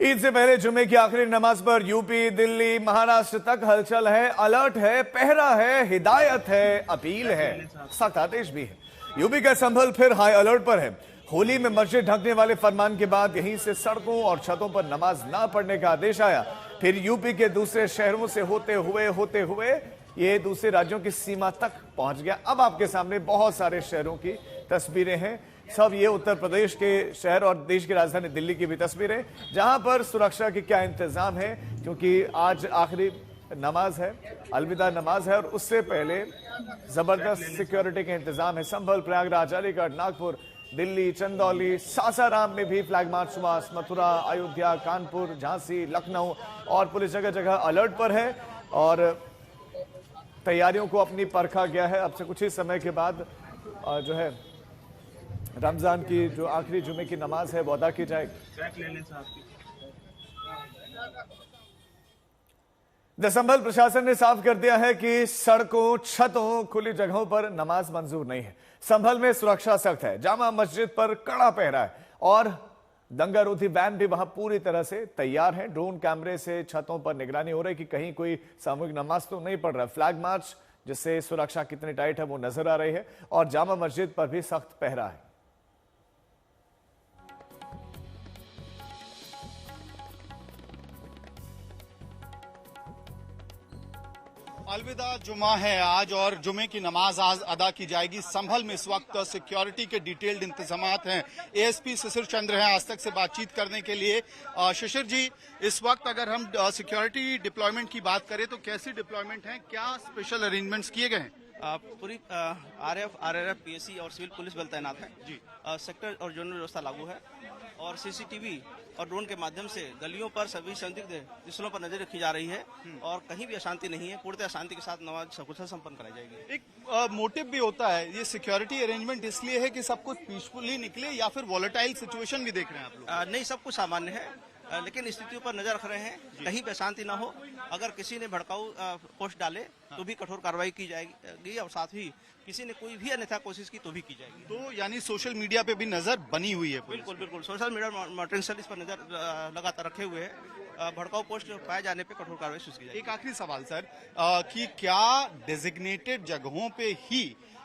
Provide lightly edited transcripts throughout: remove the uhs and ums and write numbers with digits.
ईद से पहले जुमे की आखिरी नमाज पर यूपी, दिल्ली, महाराष्ट्र तक हलचल है, अलर्ट है, पहरा है, हिदायत है, अपील है, सख्त आदेश भी है। यूपी का संभल फिर हाई अलर्ट पर है। होली में मस्जिद ढकने वाले फरमान के बाद यहीं से सड़कों और छतों पर नमाज ना पढ़ने का आदेश आया। फिर यूपी के दूसरे शहरों से होते हुए ये दूसरे राज्यों की सीमा तक पहुंच गया। अब आपके सामने बहुत सारे शहरों की तस्वीरें हैं। सब ये उत्तर प्रदेश के शहर और देश की राजधानी दिल्ली की भी तस्वीरें, जहां पर सुरक्षा के क्या इंतजाम है, क्योंकि आज आखिरी नमाज है, अलविदा नमाज है और उससे पहले जबरदस्त सिक्योरिटी के इंतजाम है। संभल, प्रयागराज, अलीगढ़, नागपुर, दिल्ली, चंदौली, सासाराम में भी फ्लैग मार्च हुआ। मथुरा, अयोध्या, कानपुर, झांसी, लखनऊ और पुलिस जगह जगह अलर्ट पर है और तैयारियों को अपनी परखा गया है। अब से कुछ ही समय के बाद जो है रमजान की जो आखिरी जुमे की नमाज है वो अदा की जाएगी। संभल प्रशासन ने साफ कर दिया है कि सड़कों, छतों, खुली जगहों पर नमाज मंजूर नहीं है। संभल में सुरक्षा सख्त है, जामा मस्जिद पर कड़ा पहरा है और दंगारोधी वैन भी वहां पूरी तरह से तैयार है। ड्रोन कैमरे से छतों पर निगरानी हो रही कि कहीं कोई सामूहिक नमाज तो नहीं पढ़ रहा। फ्लैग मार्च जिससे सुरक्षा कितनी टाइट है वो नजर आ रही है और जामा मस्जिद पर भी सख्त पहरा है। अलविदा जुमा है आज और जुमे की नमाज आज अदा की जाएगी। संभल में इस वक्त सिक्योरिटी के डिटेल्ड इंतजामात हैं। एएसपी शिशिर चंद्र हैं आज तक से बातचीत करने के लिए। शिशिर जी, इस वक्त अगर हम सिक्योरिटी डिप्लॉयमेंट की बात करें तो कैसी डिप्लॉयमेंट है, क्या स्पेशल अरेंजमेंट्स किए गए हैं? पूरी आरएफ, आरआरएफ, पीएसी और सिविल पुलिस बल तैनात है जी। सेक्टर और जोनल व्यवस्था लागू है और सीसीटीवी और ड्रोन के माध्यम से गलियों पर सभी संदिग्ध स्थलों पर नजर रखी जा रही है और कहीं भी अशांति नहीं है। पूर्णतः शांति के साथ नमाज सकुशल संपन्न कराई जाएगी। एक मोटिव भी होता है, ये सिक्योरिटी अरेंजमेंट इसलिए है कि सब कुछ पीसफुली निकले या फिर वॉलेटाइल सिचुएशन भी देख रहे हैं आप लोग? नहीं, सब कुछ सामान्य है लेकिन स्थितियों पर नजर रख रहे हैं, कहीं पे अशांति ना हो। अगर किसी ने भड़काऊ पोस्ट डाले तो भी कठोर कार्रवाई की जाएगी और साथ ही किसी ने कोई भी अन्यथा कोशिश की तो भी की जाएगी। तो यानी सोशल मीडिया पे भी नजर बनी हुई है? बिल्कुल बिल्कुल, सोशल मीडिया मॉनिटरिंग सेल इस पर नजर लगातार रखे हुए हैं। भड़काऊ पोस्ट पाए जाने पे कठोर कार्रवाई की जाएगी। एक आखिरी सवाल सर, कि क्या डेजिग्नेटेड जगहों पे ही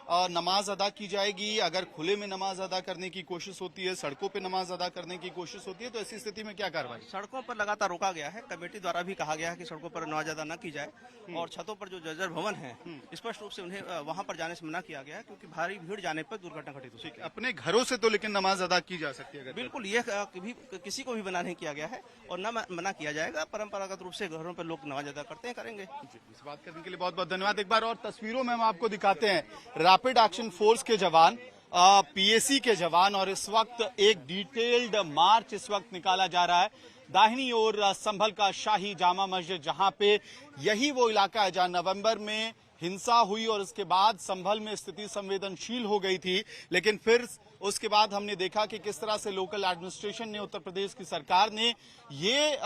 नमाज अदा की जाएगी? अगर खुले में नमाज अदा करने की कोशिश होती है, सड़कों पे नमाज अदा करने की कोशिश होती है, तो ऐसी स्थिति में क्या कार्रवाई? सड़कों पर लगातार रोका गया है। कमेटी द्वारा भी कहा गया है कि सड़कों पर नमाज अदा न की जाए और छतों पर जो जर्जर भवन है स्पष्ट रूप से उन्हें वहां पर जाने से मना किया गया है क्योंकि भारी भीड़ जाने पर दुर्घटना घटित हो सकती है। अपने घरों से तो लेकिन नमाज अदा की जा सकती है? बिल्कुल, ये किसी को भी मना नहीं किया गया है और न मना किया जाएगा। परंपरागत रूप से घरों पर लोग नमाज अदा करते हैं, करेंगे। इस बात करने के लिए बहुत बहुत धन्यवाद। एक बार और तस्वीरों में हम आपको दिखाते हैं रैपिड एक्शन फोर्स के जवान, पीएसी के जवान और इस वक्त एक डिटेल्ड मार्च इस वक्त निकाला जा रहा है। दाहिनी ओर संभल का शाही जामा मस्जिद, जहां पे यही वो इलाका है जहां नवंबर में हिंसा हुई और उसके बाद संभल में स्थिति संवेदनशील हो गई थी। लेकिन फिर उसके बाद हमने देखा कि किस तरह से लोकल एडमिनिस्ट्रेशन ने, उत्तर प्रदेश की सरकार ने ये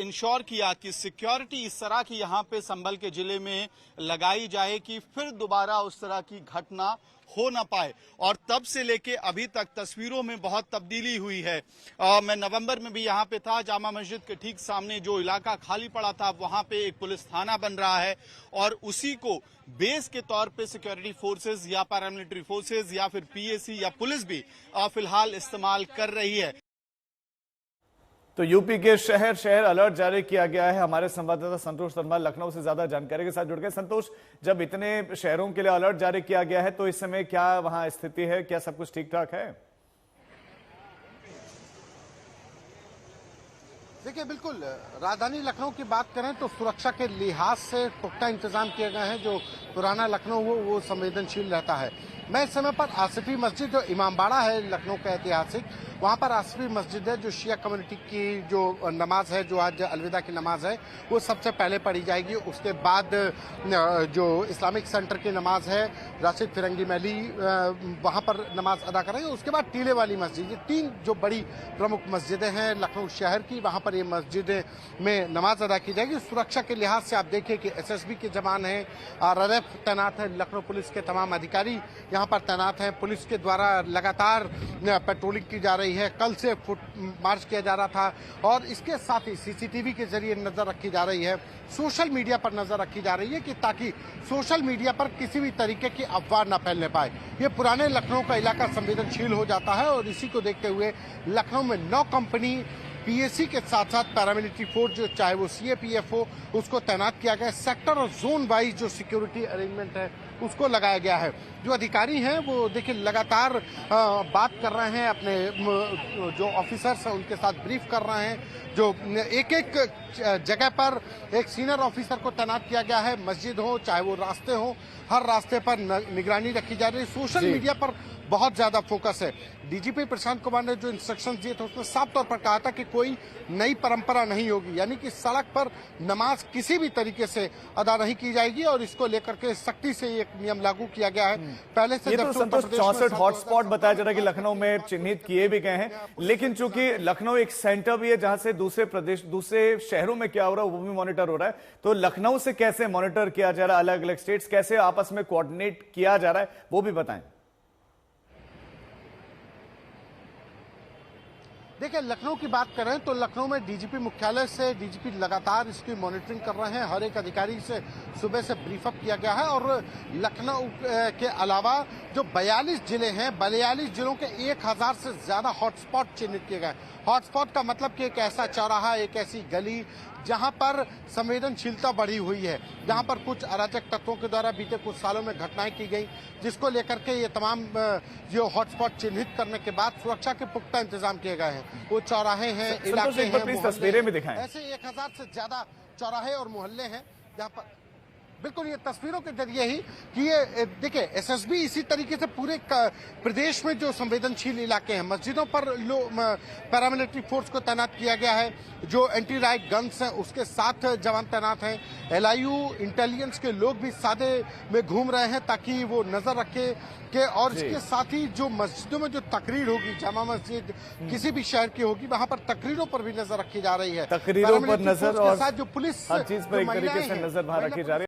इंश्योर किया कि सिक्योरिटी इस तरह की यहाँ पे संभल के जिले में लगाई जाए कि फिर दोबारा उस तरह की घटना हो ना पाए। और तब से लेके अभी तक तस्वीरों में बहुत तब्दीली हुई है। मैं नवंबर में भी यहाँ पे था, जामा मस्जिद के ठीक सामने जो इलाका खाली पड़ा था वहां पे एक पुलिस थाना बन रहा है और उसी को बेस के तौर पे सिक्योरिटी फोर्सेस या पैरामिलिट्री फोर्सेस या फिर पीएसी या पुलिस भी फिलहाल इस्तेमाल कर रही है। तो यूपी के शहर शहर अलर्ट जारी किया गया है। हमारे संवाददाता संतोष शर्मा लखनऊ से ज्यादा जानकारी के साथ जुड़ गए। संतोष, जब इतने शहरों के लिए अलर्ट जारी किया गया है तो इस समय क्या वहां स्थिति है, क्या सब कुछ ठीक ठाक है? देखिए, बिल्कुल राजधानी लखनऊ की बात करें तो सुरक्षा के लिहाज से पुख्ता इंतजाम किए गए हैं। जो पुराना लखनऊ हो वो संवेदनशील रहता है। मैं इस समय पर आसिफी मस्जिद, जो इमामबाड़ा है लखनऊ का ऐतिहासिक, वहाँ पर आसिफी मस्जिद है जो शिया कम्युनिटी की जो नमाज है, जो आज अलविदा की नमाज है, वो सबसे पहले पढ़ी जाएगी। उसके बाद जो इस्लामिक सेंटर की नमाज है, राशिद फिरंगी मैली वहाँ पर नमाज अदा करेंगे। उसके बाद टीले वाली मस्जिद, ये तीन जो बड़ी प्रमुख मस्जिदें हैं लखनऊ शहर की, वहाँ पर ये मस्जिद में नमाज अदा की जाएगी। सुरक्षा के लिहाज से आप देखिए कि एसएसबी के जवान हैं, आरआरएफ तैनात है, लखनऊ पुलिस के तमाम अधिकारी यहाँ पर तैनात हैं। पुलिस के द्वारा लगातार पेट्रोलिंग की जा रही रही है। कल से फुट मार्च किया जा रहा था और इसके साथ ही सीसीटीवी के जरिए नजर रखी जा रही है, सोशल मीडिया पर नजर रखी जा रही है कि ताकि सोशल मीडिया पर किसी भी तरीके की अफवाह न फैलने पाए। ये पुराने लखनऊ का इलाका संवेदनशील हो जाता है और इसी को देखते हुए लखनऊ में 9 कंपनी पीएसी के साथ साथ पैरामिलिट्री फोर्स, जो चाहे वो सीएपीएफ हो, उसको तैनात किया गया है। सेक्टर और जोन वाइज जो सिक्योरिटी अरेंजमेंट है उसको लगाया गया है। जो अधिकारी हैं वो देखिए लगातार बात कर रहे हैं, अपने जो ऑफिसर्स हैं उनके साथ ब्रीफ कर रहे हैं। जो एक एक जगह पर एक सीनियर ऑफिसर को तैनात किया गया है, मस्जिद हो चाहे वो रास्ते हो, हर रास्ते पर निगरानी रखी जा रही है। सोशल मीडिया पर बहुत ज्यादा फोकस है। डीजीपी प्रशांत कुमार ने जो इंस्ट्रक्शंस दिए थे उसमें साफ तौर पर कहा था कि कोई नई परंपरा नहीं होगी, यानी कि सड़क पर नमाज किसी भी तरीके से अदा नहीं की जाएगी और इसको लेकर के सख्ती से एक नियम लागू किया गया है। पहले से ये तो संतोष 64 हॉटस्पॉट बताया जा रहा है कि लखनऊ में चिन्हित किए भी गए हैं, लेकिन चूंकि लखनऊ एक सेंटर भी है जहां से दूसरे शहरों में क्या हो रहा है वो भी मॉनिटर हो रहा है, तो लखनऊ से कैसे मॉनिटर किया जा रहा है, अलग अलग स्टेट्स कैसे आपस में कोऑर्डिनेट किया जा रहा है वो भी बताएं। देखिए, लखनऊ की बात करें तो लखनऊ में डीजीपी मुख्यालय से डीजीपी लगातार इसकी मॉनिटरिंग कर रहे हैं। हर एक अधिकारी से सुबह से ब्रीफअप किया गया है और लखनऊ के अलावा जो 42 जिले हैं, 42 जिलों के 1000 से ज्यादा हॉटस्पॉट चिन्हित किए गए। हॉटस्पॉट का मतलब कि एक ऐसा चौराहा, एक ऐसी गली जहां पर संवेदनशीलता बढ़ी हुई है, जहां पर कुछ अराजक तत्वों के द्वारा बीते कुछ सालों में घटनाएं की गई, जिसको लेकर के ये तमाम जो हॉटस्पॉट चिन्हित करने के बाद सुरक्षा के पुख्ता इंतजाम किए गए हैं। वो चौराहे हैं, इलाके हैं, तस्वीरें भी दिखाएं। ऐसे 1000 से ज्यादा चौराहे और मोहल्ले हैं जहाँ पर बिल्कुल ये तस्वीरों के जरिए ही कि ये देखिए एसएसबी इसी तरीके से पूरे प्रदेश में जो संवेदनशील इलाके हैं, मस्जिदों पर पैरामिलिट्री फोर्स को तैनात किया गया है। जो एंटी राइट गन्स हैं उसके साथ जवान तैनात हैं। एलआईयू इंटेलिजेंस के लोग भी सादे में घूम रहे हैं ताकि वो नजर रखे के, और इसके साथ ही जो मस्जिदों में जो तकरीर होगी, जामा मस्जिद किसी भी शहर की होगी, वहां पर तकरीरों पर भी नजर रखी जा रही है। तकरीरों पर नजर और साथ जो पुलिस हर चीज पर एक तरीके से नजर वहां रखी जा रही है।